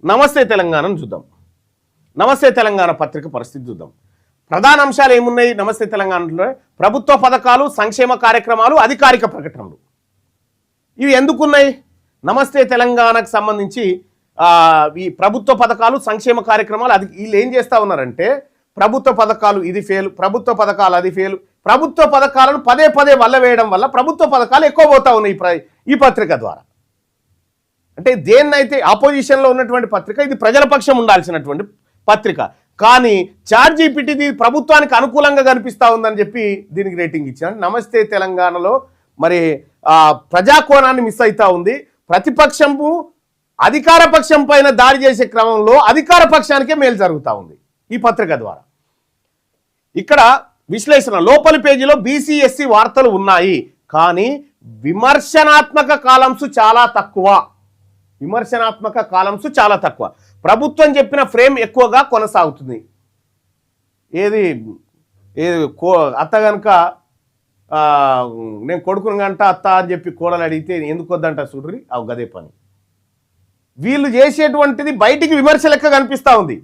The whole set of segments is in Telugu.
నమస్తే తెలంగాణను చూద్దాం. నమస్తే తెలంగాణ పత్రిక పరిస్థితి చూద్దాం. ప్రధాన అంశాలు ఏమున్నాయి నమస్తే తెలంగాణలో? ప్రభుత్వ పథకాలు, సంక్షేమ కార్యక్రమాలు, అధికారిక ప్రకటనలు. ఇవి ఎందుకున్నాయి? నమస్తే తెలంగాణకు సంబంధించి ఈ ప్రభుత్వ పథకాలు, సంక్షేమ కార్యక్రమాలు వీళ్ళు ఏం చేస్తూ ఉన్నారంటే, ప్రభుత్వ పథకాలు ఇది ఫెయిల్, ప్రభుత్వ పథకాలు అది ఫెయిల్, ప్రభుత్వ పథకాలను పదే పదే వల్లవేయడం వల్ల ప్రభుత్వ పథకాలు ఎక్కువ పోతా ఉన్నాయి ఈ పత్రిక ద్వారా. అంటే దేన్నైతే ఆపోజిషన్లో ఉన్నటువంటి పత్రిక, ఇది ప్రజల పక్షం ఉండాల్సినటువంటి పత్రిక, కానీ చాట్‌జీపీటీ ప్రభుత్వానికి అనుకూలంగా కనిపిస్తూ ఉందని చెప్పి దీనికి రేటింగ్ ఇచ్చాను. నమస్తే తెలంగాణలో మరి ప్రజాకోణాన్ని మిస్ అవుతా ఉంది. ప్రతిపక్షము అధికార పక్షం పైన దాడి చేసే క్రమంలో అధికార పక్షానికే మేలు జరుగుతూ ఉంది ఈ పత్రిక ద్వారా. ఇక్కడ విశ్లేషణ లోపలి పేజీలో బీసీ ఎస్సీ వార్తలు ఉన్నాయి, కానీ విమర్శనాత్మక కాలమ్స్ చాలా తక్కువ. విమర్శనాత్మక కాలమ్స్ చాలా తక్కువ. ప్రభుత్వం చెప్పిన ఫ్రేమ్ ఎక్కువగా కొనసాగుతుంది. ఏది అత్త కనుక నేను కొడుకుని గంట అత్త అని చెప్పి కోడలు అడిగితే ఎందుకు వద్దంట చూడ్రి, అవు గదే పని. వీళ్ళు చేసేటువంటిది బయటికి విమర్శ లెక్క కనిపిస్తూ ఉంది.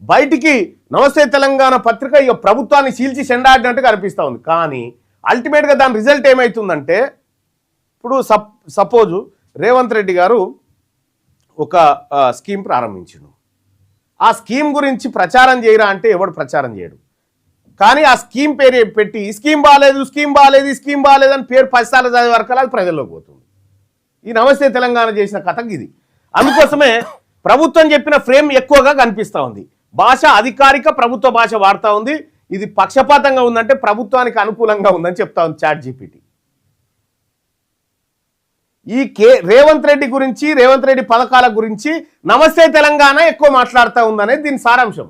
బయటికి నమస్తే తెలంగాణ పత్రిక ఇక ప్రభుత్వాన్ని చీల్చి చెండాడినట్టు కనిపిస్తూ ఉంది. కానీ అల్టిమేట్గా దాని రిజల్ట్ ఏమవుతుందంటే, ఇప్పుడు సపోజు రేవంత్ రెడ్డి గారు ఒక స్కీమ్ ప్రారంభించిండు. ఆ స్కీమ్ గురించి ప్రచారం చేయరా అంటే ఎవడు ప్రచారం చేయడు. కానీ ఆ స్కీమ్ పేరు పెట్టి స్కీమ్ బాగాలేదు, స్కీమ్ బాగాలేదు, స్కీమ్ బాగాలేదు అని పేరు 10 సార్లు చదివే వరకు అది ప్రజల్లోకి పోతుంది. ఈ నమస్తే తెలంగాణ చేసిన కథకి ఇది. అందుకోసమే ప్రభుత్వం చెప్పిన ఫ్రేమ్ ఎక్కువగా కనిపిస్తూ ఉంది. భాష అధికారిక ప్రభుత్వ భాష వాడుతూ ఉంది. ఇది పక్షపాతంగా ఉందంటే ప్రభుత్వానికి అనుకూలంగా ఉందని చెప్తా ఉంది చాట్‌జీపీటీ. ఈ రేవంత్ రెడ్డి గురించి, రేవంత్ రెడ్డి పథకాల గురించి నమస్తే తెలంగాణ ఎక్కువ మాట్లాడుతూ ఉందనేది దీని సారాంశం.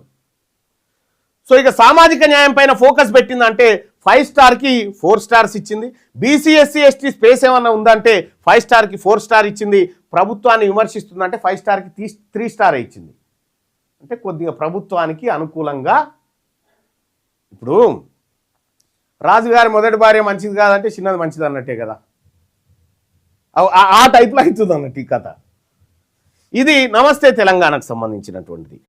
సో ఇక సామాజిక న్యాయం పైన ఫోకస్ పెట్టిందంటే 5 స్టార్కి 4 స్టార్స్ ఇచ్చింది. బీసీ ఎస్సీ ఎస్టీ స్పేస్ ఏమన్నా ఉందంటే 5 స్టార్కి 4 స్టార్ ఇచ్చింది. ప్రభుత్వాన్ని విమర్శిస్తుందంటే 5 స్టార్కి 3 స్టార్ ఇచ్చింది. అంటే కొద్దిగా ప్రభుత్వానికి అనుకూలంగా. ఇప్పుడు రాజుగారి మొదటి భార్య మంచిది కాదంటే చిన్నది మంచిది అన్నట్టే కదా, ఆ టైప్లో అవుతుంది అన్నట్టు ఈ కథ. ఇది నమస్తే తెలంగాణకు సంబంధించినటువంటిది.